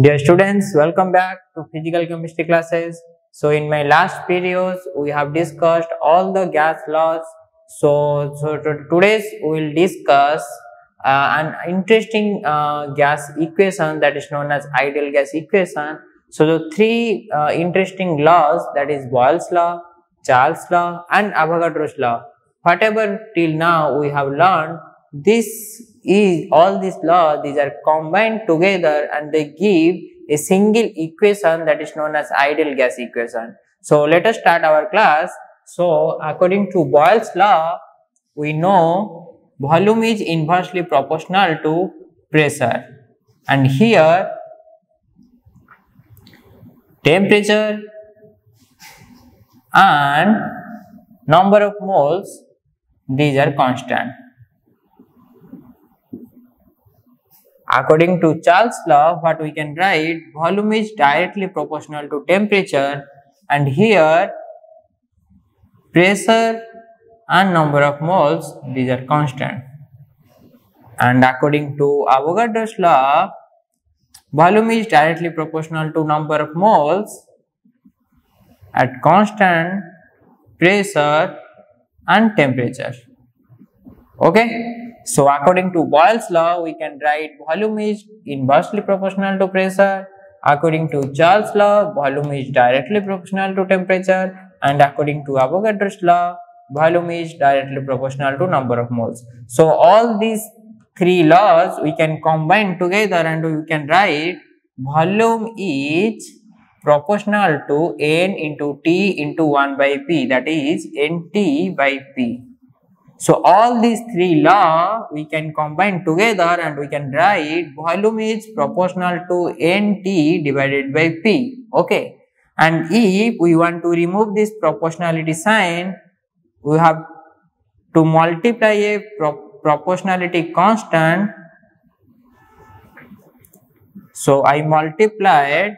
Dear students, welcome back to physical chemistry classes. So in my last videos, we have discussed all the gas laws. Today's we will discuss an interesting gas equation that is known as ideal gas equation. So the three interesting laws, that is Boyle's law, Charles law and Avogadro's law. Whatever till now we have learned, all these laws, these are combined together and they give a single equation that is known as ideal gas equation. So let us start our class. So according to Boyle's law, we know volume is inversely proportional to pressure, and here temperature and number of moles, these are constant. According to Charles' law, what we can write, volume is directly proportional to temperature, and here pressure and number of moles, these are constant. And according to Avogadro's law, volume is directly proportional to number of moles at constant pressure and temperature. Okay. So according to Boyle's law, we can write volume is inversely proportional to pressure. According to Charles' law, volume is directly proportional to temperature, and according to Avogadro's law, volume is directly proportional to number of moles. So all these three laws we can combine together and we can write volume is proportional to N into T into 1 by P, that is NT by P. So all these three laws we can combine together and we can write volume is proportional to NT divided by P. Okay. And if we want to remove this proportionality sign, we have to multiply a proportionality constant. So I multiplied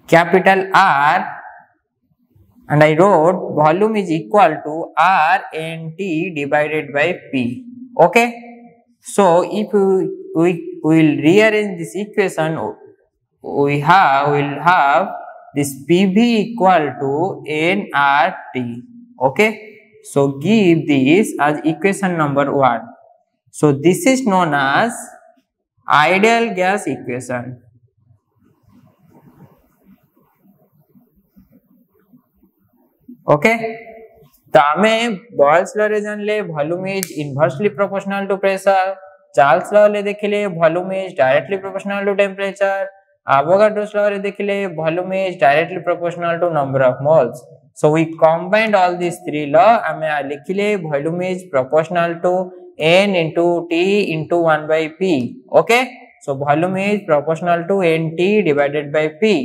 capital R and I wrote volume is equal to RNT divided by P. Okay. So if we will rearrange this equation, we will have this PV equal to nRT. Okay. So give this as equation number 1. So this is known as ideal gas equation. Okay. तो हमें boils law रे जानले volume is inversely proportional to pressure, Charles law ले देखिले volume is directly proportional to temperature, Avogadro's law रे देखिले volume is directly proportional to number of moles. So we combined all this three law, हमें लिखिले volume is proportional to n into t into 1 by p. Okay. So volume is proportional to nt divided by p.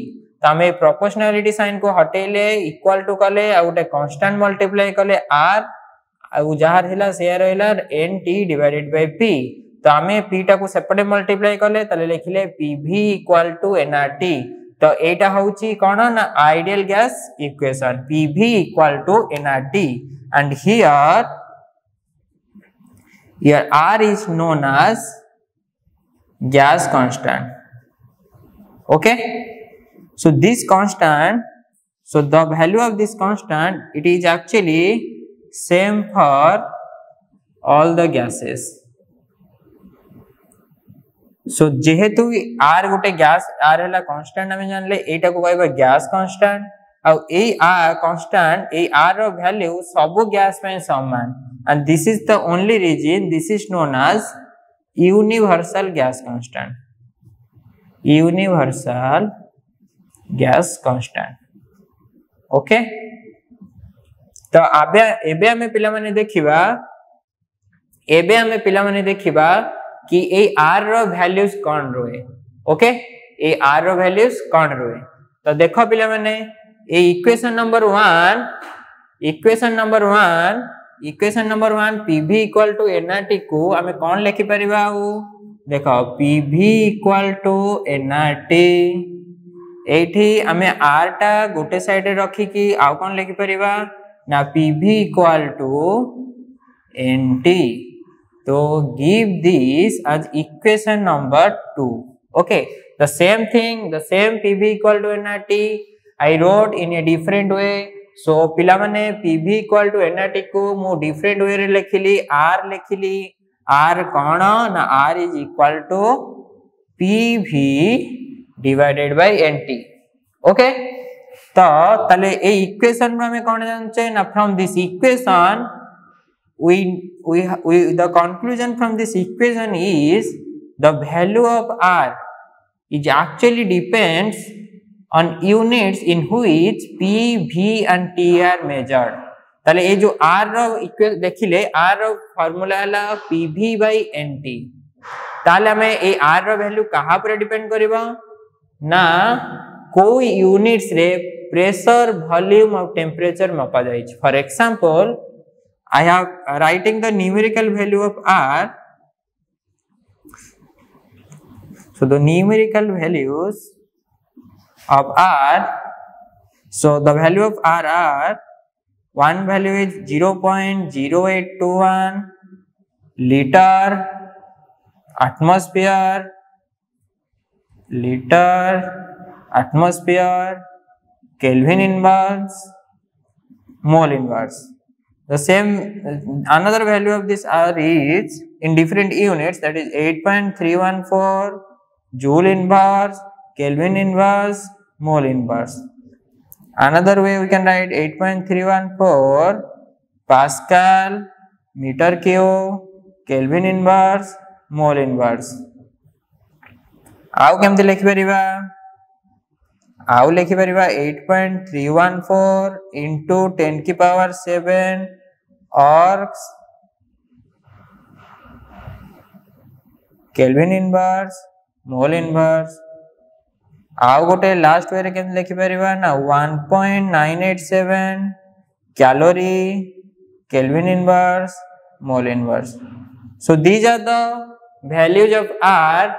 तो हमें proportionality sign को हटेले equal to कले आ गोटे constant multiply कले r आ जहार हिला से रहला nt डिवाइडेड बाय p. तो हमें p टा को सेपरेट मल्टीप्लाई कले तले लिखिले pv इक्वल टू nRT. तो एटा होची कोन ना ideal gas equation, pv equal to nRT, and here r is known as gas constant. Okay. So this constant, so the value of this constant, it is actually same for all the gases. So जेहेतु r गोटे gas r हैला constant हमें जानले एटा को कहबा gas constant, आ ए r constant ए r रो value सब gas में समान, and this is the only reason this is known as universal gas constant. Universal gas constant. Okay. तो एबे हमें पिला माने देखिबा कि ए r रो वैल्यूज कोन रोए. ओके. ए r रो वैल्यूज कोन रोए. तो देखो पिला माने ए equation number 1 pv equal to nRT को हमें कोन लिखि परिबा. देखो pv इक्वल टू nRT, एठी हमें r टा गोटे साइड रे रखी कि आउ कोन लिखि परिबा ना pv इक्वल टू nt. तो give this as equation number 2. Okay. the same thing, the same PV equal to nRT I wrote in a different way. So पिला माने PV equal to nRT को मु different way रे लिखिली, R लिखिली, R कौन ना R is equal to PV divided by NT. Okay, तो तले ए equation में हमें कौन जानते ना from this equation we the conclusion from this equation is the value of R is actually depends on units in which P, V and T are measured. ताले ये जो R रो इक्वेशन देखिले R रो फॉर्मूला ला PV by NT. ताले हमें ये R रो वैल्यू कहाँ पर डिपेंड करेगा ना कोई यूनिट्स रे प्रेशर, वॉल्यूम और टेम्परेचर मापा जाए. For example I have writing the numerical value of R. So the numerical values of R. So the value of R are, one value is 0.0821 liter atmosphere, Kelvin inverse, mole inverse. The same another value of this R is in different units, that is 8.314 joule inverse, Kelvin inverse, mole inverse. Another way we can write 8.314 Pascal, meter cube, Kelvin inverse, mole inverse. आउ केमती लिखि परिबा आउ लिखि परिबा 8.314 into 10 की power 7 orcs Kelvin inverse, mole inverse. आउ गोटे last way रे केमती लिखि परिबा ना 1.987 calorie Kelvin inverse, mole inverse. So these are the values of R.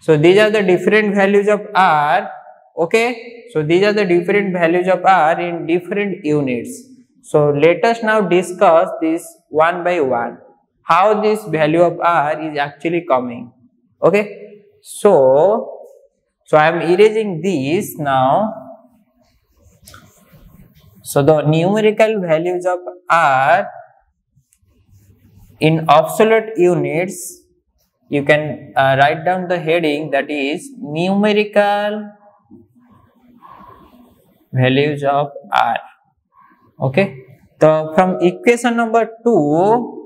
So these are the different values of R. Okay, so these are the different values of R in different units. So let us now discuss this one by one, how this value of R is actually coming. Okay, so I am erasing this now. So the numerical values of R in absolute units, you can write down the heading, that is numerical values of R. Okay, so from equation number 2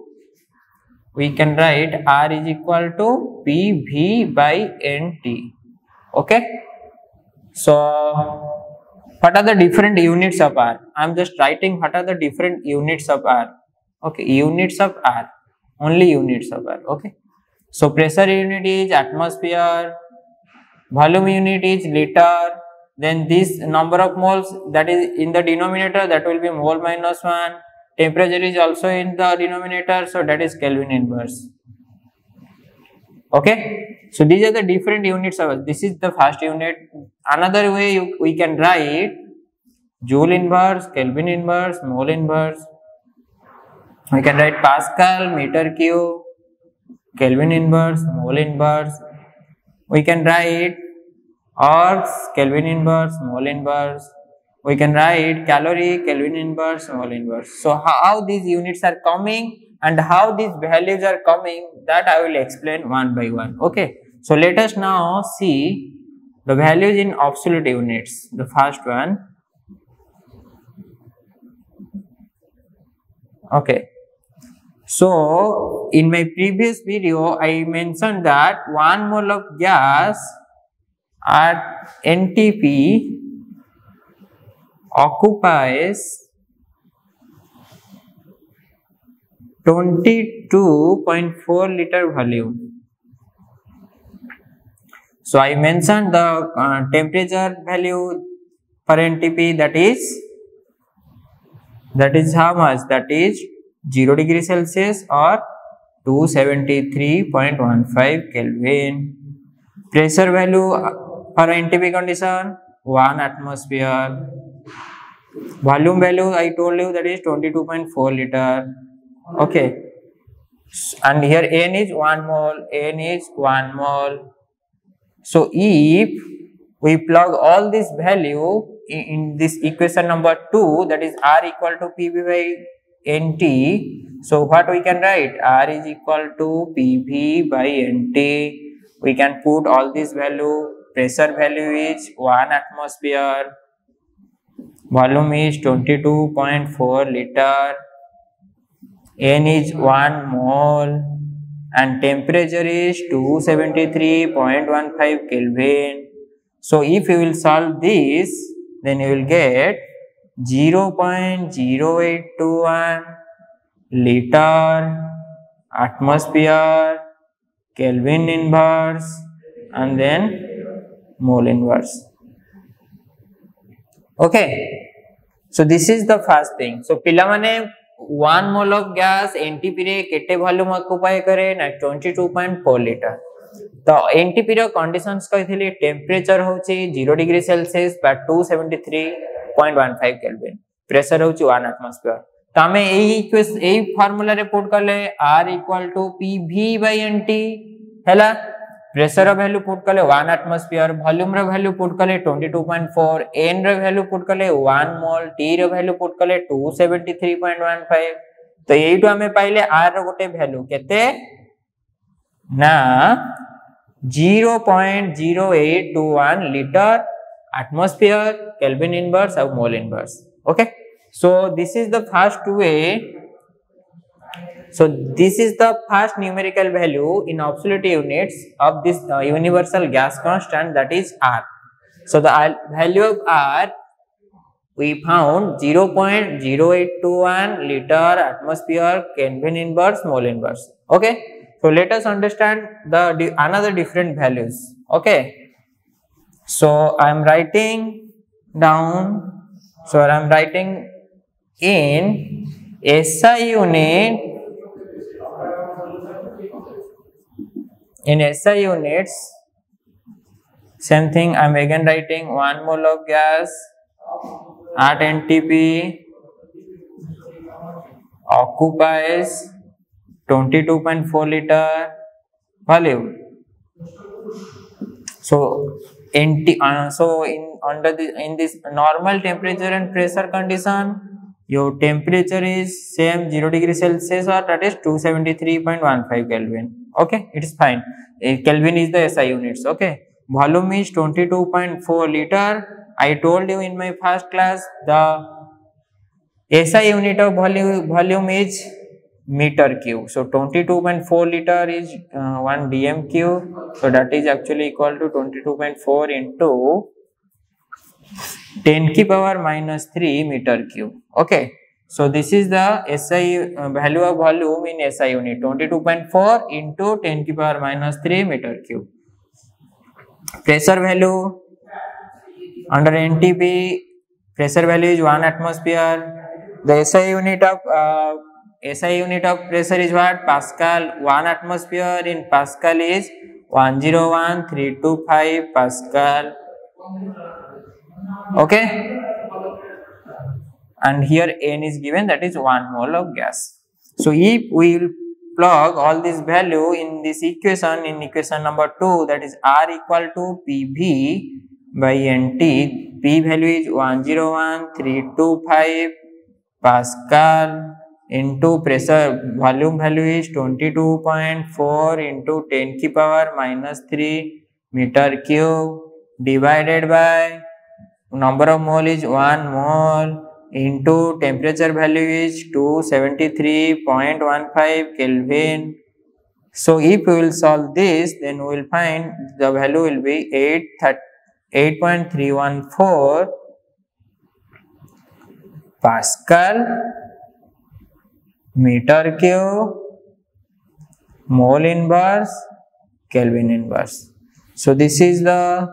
we can write R is equal to PV by NT. Okay, so what are the different units of R? I am just writing what are the different units of R. Okay, units of R, only units of R. Okay, so pressure unit is atmosphere, volume unit is liter, then this number of moles that is in the denominator, that will be mole minus 1, temperature is also in the denominator, so that is Kelvin inverse. Okay, so these are the different units of it. This is the first unit. Another way we can write joule inverse, Kelvin inverse, mole inverse. We can write Pascal, meter cube, Kelvin inverse, mole inverse. We can write orcs, Kelvin inverse, mole inverse. We can write calorie, Kelvin inverse, mole inverse. So how these units are coming and how these values are coming, that I will explain one by one. Okay, so let us now see the values in absolute units. The first one. Okay, so in my previous video I mentioned that 1 mole of gas at NTP occupies 22.4 liter volume. So I mentioned the temperature value for NTP, that is how much? That is 0 degree Celsius or 273.15 Kelvin. Pressure value for NTP condition 1 atmosphere. Volume value I told you, that is 22.4 liter. Okay, and here N is 1 mole, N is 1 mole. So if we plug all this value in this equation number 2, that is R equal to PV by NT. So what we can write? R is equal to PV by NT. We can put all this value. Pressure value is 1 atmosphere. Volume is 22.4 liter. N is 1 mole. And temperature is 273.15 Kelvin. So if you will solve this, then you will get 0.0821 liter atmosphere Kelvin inverse and then mole inverse. Okay. So this is the first thing. So पिला माने 1 mole of gas NTP रे केटे volume occupy करे ना 22.4 litre. तो NTP रो conditions कहिथिली temperature होची 0 degree Celsius बा 273.15 kelvin. Pressure होची 1 एटमॉस्फेयर. तो हमें एई फार्मूला रे पुट करले R equal to PV by NT हैला. प्रेशर वैल्यू पुट कले 1 एटमॉस्फेयर, वॉल्यूम रो वैल्यू पुट कले 22.4, n रो वैल्यू पुट कले 1 मोल, t रो वैल्यू पुट कले 273.15. तो एइटो हमें पाइले r रो गोटे वैल्यू केते ना 0.0821 लीटर एटमॉस्फेयर केल्विन इनवर्स और mole inverse. Okay, so this is the first way. So this is the first numerical value in absolute units of this universal gas constant, that is R. So the value of R we found 0.0821 liter atmosphere Kelvin inverse mole inverse. Okay, so let us understand the another different values. Okay, so I am writing down. So I am writing in SI unit. In SI units, same thing. I am again writing 1 mole of gas at NTP occupies 22.4 liter volume. So in this normal temperature and pressure condition, your temperature is same 0 degree Celsius or that is 273.15 Kelvin. Okay, it is fine. Kelvin is the SI units. Okay, volume is 22.4 liter. I told you in my first class the SI unit of volume is meter cube. So 22.4 liter is 1 dm cube. So that is actually equal to 22.4 into 10 की power minus 3 meter cube. Okay, so this is the SI value of volume in SI unit, 22.4 into 10 की power minus 3 meter cube. Pressure value under NTP, pressure value is 1 atmosphere. The SI unit of pressure is what? Pascal. 1 atmosphere in Pascal is 101,325 Pascal. Okay, and here n is given, that is 1 mole of gas. So if we will plug all this value in this equation, in equation number 2, that is R equal to PV by NT. P value is 101,325 Pascal into pressure volume value is 22.4 into 10 की power minus 3 meter cube divided by number of mole is 1 mole into temperature value is 273.15 Kelvin. So if we will solve this, then we will find the value will be 8.314 Pascal meter cube mole inverse Kelvin inverse. So this is the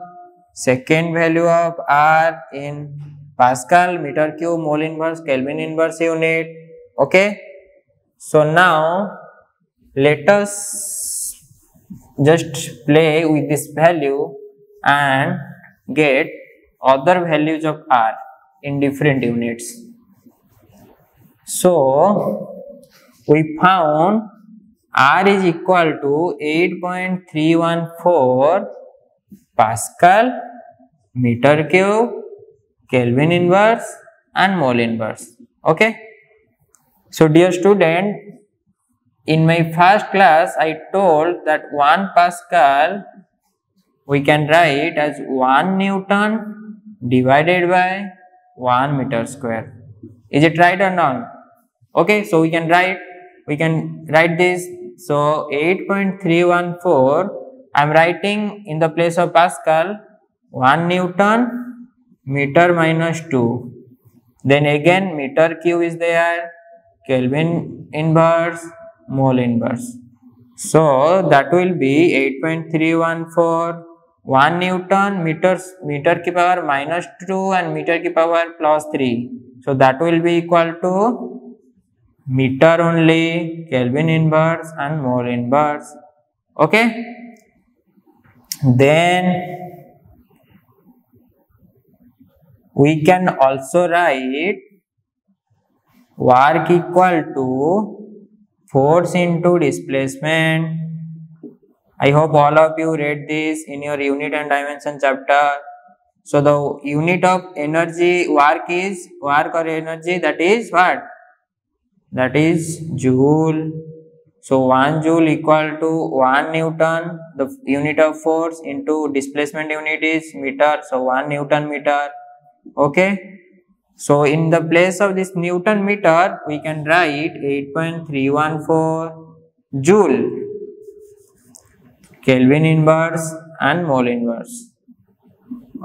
second value of R in Pascal meter cube mole inverse Kelvin inverse unit. Okay, so now let us just play with this value and get other values of R in different units. So we found R is equal to 8.314 Pascal, meter cube, Kelvin inverse and mole inverse. Okay. So dear student, in my first class I told that 1 Pascal we can write as 1 Newton divided by 1 meter square. Is it right or not? Okay, so we can write this. So 8.314, I am writing in the place of Pascal 1 Newton meter minus 2. Then again meter cube is there, Kelvin inverse, mole inverse. So that will be 8.314, 1 Newton meter की power minus 2 and meter की power plus 3. So that will be equal to meter only, Kelvin inverse and mole inverse. Okay. Then we can also write work equal to force into displacement. I hope all of you read this in your unit and dimension chapter. So the unit of energy work or energy, that is what? That is joule. So 1 joule equal to 1 Newton, the unit of force, into displacement unit is meter. So 1 Newton meter. Okay. So in the place of this Newton meter, we can write 8.314 joule, Kelvin inverse and mole inverse.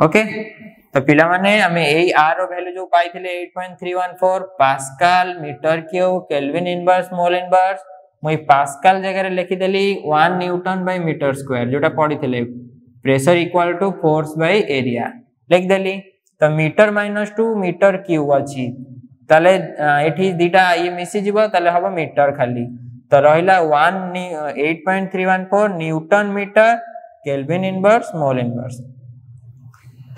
Okay. तो पिला माने हमें यही are value जो पाई थिले 8.314 pascal metre cube kelvin inverse mole inverse मुई pascal जगह रे लिखि देली 1 न्यूटन बाय मीटर स्क्वायर जोटा पड़ी थिले pressure equal to force by area लिख देली तो मीटर माइनस 2 मीटर क्यूब अछि ताले एठी दीटा ये मिसि जिवो ताले हबो मीटर खाली तो रहिला 8.314 newton metre kelvin inverse mole inverse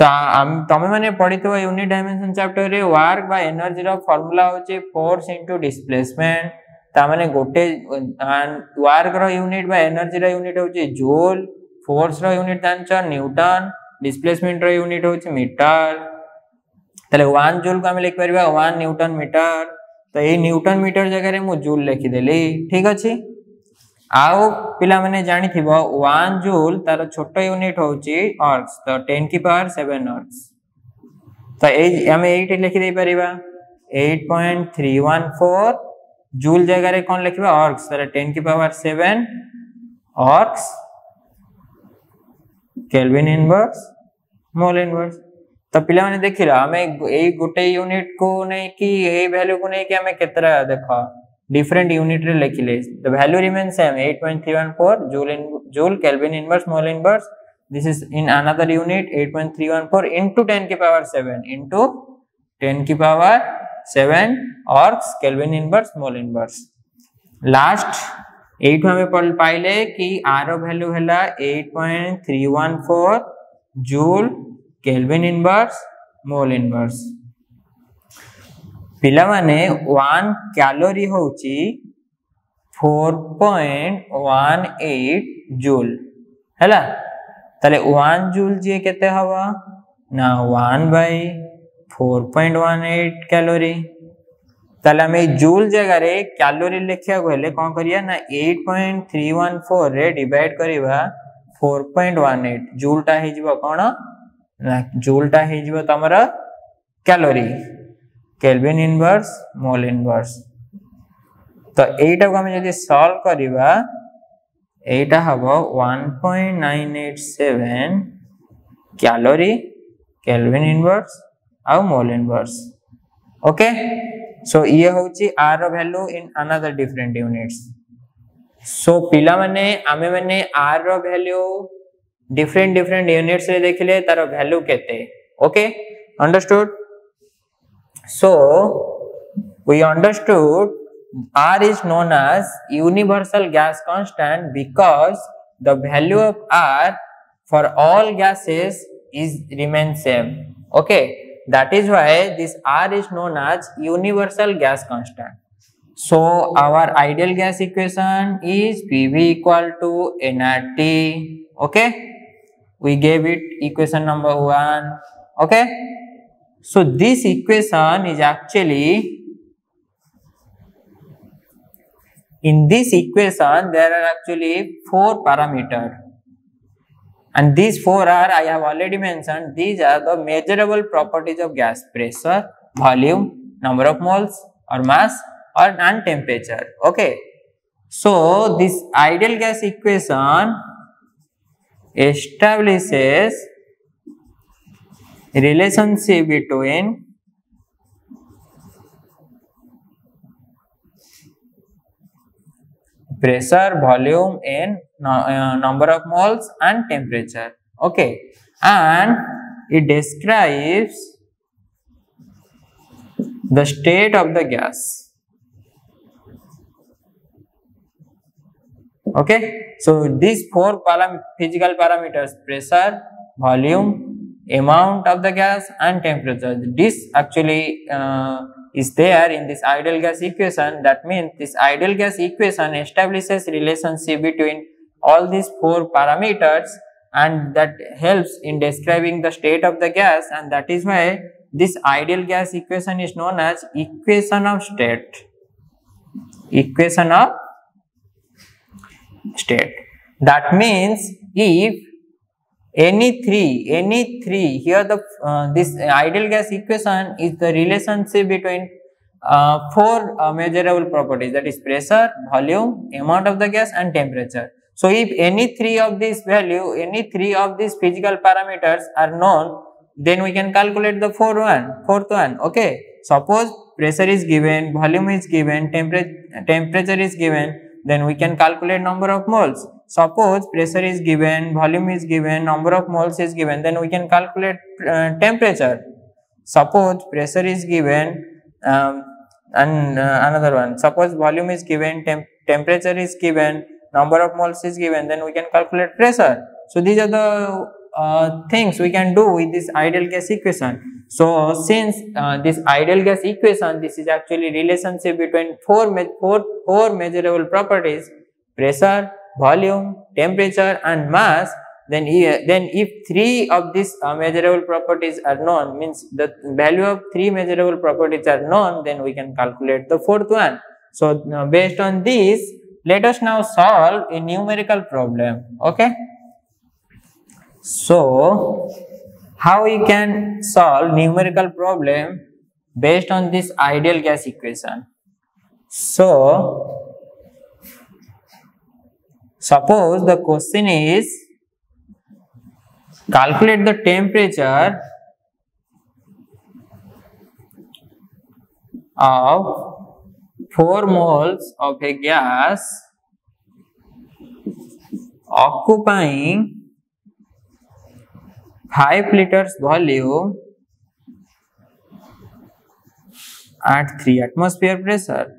तमे माने पढ़ितो यूनिट डायमेंशन चैप्टर रे वर्क बा एनर्जी रो फार्मूला होचे फोर्स इनटू डिस्प्लेसमेंट ता माने गोटे वर्क रो यूनिट बा एनर्जी रो यूनिट होचे जूल फोर्स रो यूनिट जानछ न्यूटन डिस्प्लेसमेंट रो यूनिट होचे मीटर तले 1 जूल को हम लिख परबा 1 न्यूटन मीटर तो ए न्यूटन मीटर जगह रे मु जूल लिखि देली ठीक अछि आओ पिला माने जानि थिबो 1 जूल तार छोटो यूनिट होची अर्क्स तो 10 की पावर 7 अर्क्स तो ए हमें 8 लिखि दे परिबा 8.314 जूल जगह रे कोन लिखबा अर्क्स तार 10 की power 7 ergs kelvin inverse mole inverse तो पिला माने देखिला हमें ए गोटे यूनिट को नै कि ए वैल्यू को नै कि हमें केतरा देखो different unit रे लिखिले the value remains same 8.314 joule kelvin inverse mole inverse this is in another unit 8.314 into 10 की power 7 into 10 की power 7 अर्क्स kelvin inverse mole inverse last 8 हमें पाइले कि r वैल्यू हैला 8.314 joule kelvin inverse mole inverse पिला माने 1 calorie होची 4.18 joule हैला तले 1 जूल जे केते हवा ना 1 बाय 4.18 कैलोरी तले हमें जूल जगह रे कैलोरी लिखिया गले कोन करिया ना 8.314 रे डिवाइड करिवा 4.18 जूल टा हे जिवो कोन ना जूल टा हे जिवो तमरा calorie kelvin inverse mole inverse तो एटा को हम यदि सॉल्व करिवा एटा हबो 1.987 कैलोरी केल्विन इनवर्स आ मोल इनवर्स ओके सो ये होची r value in another different units so पिला माने आमे माने r रो वैल्यू डिफरेंट यूनिट्स रे देखिले तारो वैल्यू केते okay understood So we understood R is known as universal gas constant because the value of R for all gases is remains same. Okay, that is why this R is known as universal gas constant. So our ideal gas equation is PV equal to nRT. Okay, we gave it equation number 1. Okay, so this equation is actually, in this equation there are actually 4 parameters, and these 4 are, I have already mentioned, these are the measurable properties of gas: pressure, volume, number of moles or mass, and temperature. Okay, so this ideal gas equation establishes relationship between pressure, volume, and number of moles and temperature. Okay, and it describes the state of the gas. Okay, so these 4 physical parameters: pressure, volume, amount of the gas, and temperature, this actually is there in this ideal gas equation. That means this ideal gas equation establishes relationship between all these 4 parameters, and that helps in describing the state of the gas, and that is why this ideal gas equation is known as equation of state. Equation of state. That means if any three here, the this ideal gas equation is the relationship between 4 measurable properties, that is pressure, volume, amount of the gas, and temperature. So if any 3 of these value, any 3 of these physical parameters are known, then we can calculate the fourth one. Okay, suppose pressure is given, volume is given, temperature is given, then we can calculate number of moles. Suppose pressure is given, volume is given, number of moles is given, then we can calculate temperature. Suppose pressure is given, and another one, suppose volume is given, temperature is given, number of moles is given, then we can calculate pressure. So these are the things we can do with this ideal gas equation. So since this ideal gas equation, this is actually relationship between four measurable properties: pressure, volume, temperature, and mass. Then if 3 of these measurable properties are known, means the value of 3 measurable properties are known, then we can calculate the 4th one. So based on this, let us now solve a numerical problem. Okay, so how we can solve numerical problem based on this ideal gas equation? So suppose the question is, calculate the temperature of 4 moles of a gas occupying 5 liters volume at 3 atmosphere pressure.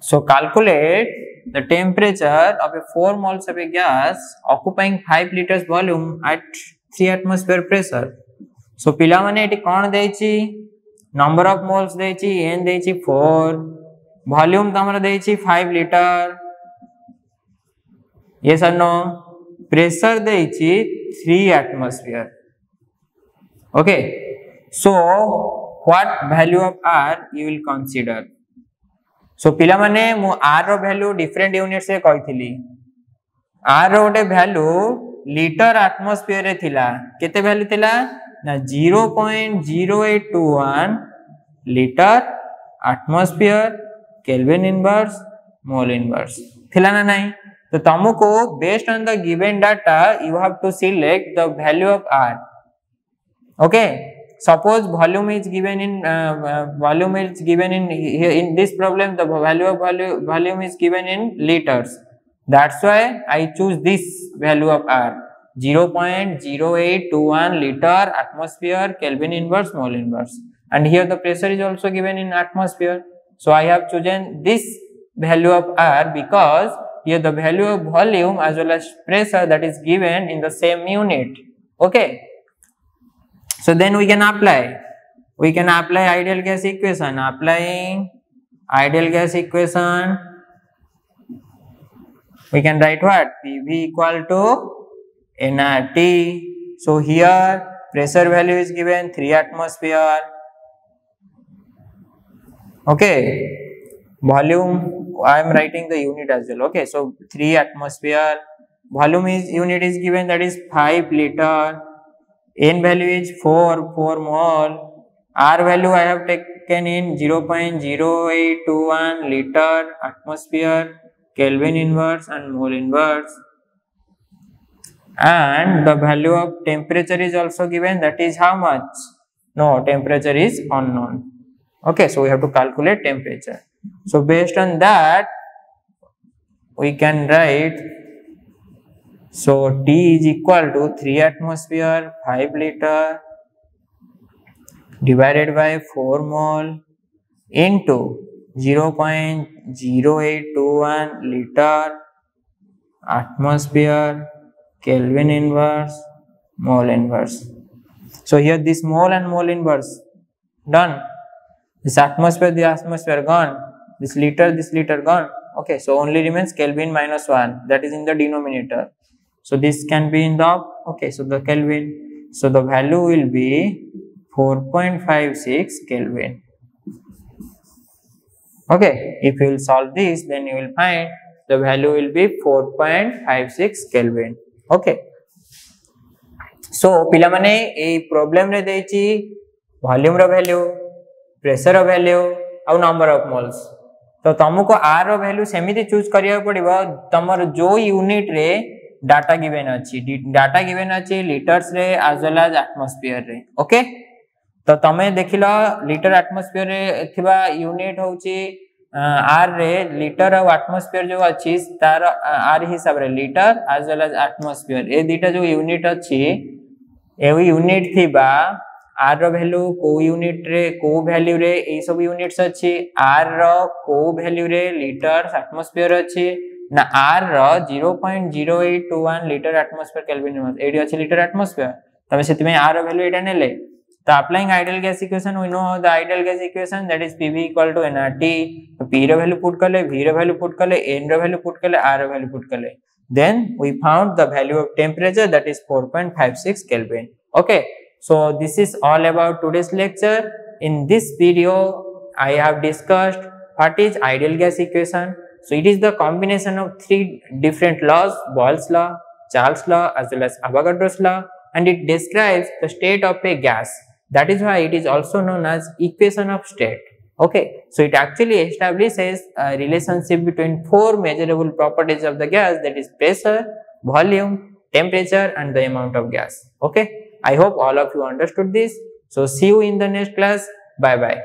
So calculate the temperature of a 4 moles of a gas occupying 5 liters volume at 3 atmosphere pressure. So पिला माने eighty कौन देची, number of moles देची, n देची 4, volume तमरा देची 5 liter, yes or no, pressure देची 3 atmosphere. Okay, so what value of R you will consider? So पिला माने मु R रो value different unit से कही थी, R रो उटे value liter atmosphere रे थिला, केते value थिला ना 0.0821 liter atmosphere Kelvin inverse mole inverse थिला ना नहीं. तो तुमको based on the given data you have to select the value of R. Okay, suppose volume is given in here in this problem, the value of volume is given in liters. That's why I choose this value of R, 0.0821 liter atmosphere Kelvin inverse mole inverse, and here the pressure is also given in atmosphere. So I have chosen this value of R because here the value of volume as well as pressure that is given in the same unit. Okay, so then we can apply ideal gas equation. Applying ideal gas equation, we can write what? PV equal to nRT. So here pressure value is given 3 atmosphere. Okay, volume I am writing the unit as well. Okay, so 3 atmosphere. Volume is unit is given, that is 5 liter. N value is 4 mole. R value I have taken in 0.0821 liter atmosphere, Kelvin inverse and mole inverse. And the value of temperature is also given, that is how much? No, temperature is unknown. Okay, so we have to calculate temperature. So based on that, we can write, so T is equal to 3 atmosphere, 5 liter divided by 4 mole into 0.0821 liter atmosphere, Kelvin inverse, mole inverse. So here this mole and mole inverse done. This atmosphere gone. This liter gone. Okay, so only remains Kelvin minus 1, that is in the denominator. So this can be in the, okay, so the Kelvin. So the value will be 4.56 Kelvin. Okay, if you will solve this, then you will find the value will be 4.56 Kelvin. Okay. So पिला माने a problem रे देछि volume रो value, pressure रो value और number of moles. तो तुमको are रो value सेमिति choose करिया पड़िबो तमर जो यूनिट रे डाटा गिवन अछि लीटर्स रे एज वेल एज एटमॉस्फेयर रे. ओके, तो तमे देखिलो लीटर एटमॉस्फेयर रे थिबा यूनिट होची आर रे लीटर और एटमॉस्फेयर जो अछि तार आर हिसाब रे litre as well as atmosphere ए दुटा जो यूनिट अछि ए यूनिट थिबा आर रो वैल्यू को यूनिट रे को वैल्यू रे ए सब यूनिट्स अछि. आर रो को वैल्यू रे लीटर एटमॉस्फेयर अछि ना आर रो 0.0821 लीटर एटमॉस्फेयर केल्विन इनवर्स एडी अछि लीटर एटमॉस्फेयर. तबे सेति में आर रो वैल्यू एटा नेले. तो applying ideal gas equation, we know the ideal gas equation, that is PV equal to nRT. तो P रो वैल्यू पुट करले, V रो वैल्यू पुट करले, N रो वैल्यू पुट करले, R रो वैल्यू पुट करले. Then we found the value of temperature, that is 4.56 Kelvin. Okay, so this is all about today's lecture. In this video, I have discussed what is ideal gas equation. So it is the combination of 3 different laws: Boyle's law, Charles' law, as well as Avogadro's law, and it describes the state of a gas. That is why it is also known as equation of state. Okay, so it actually establishes a relationship between 4 measurable properties of the gas, that is pressure, volume, temperature, and the amount of gas. Okay, I hope all of you understood this. So see you in the next class. Bye bye.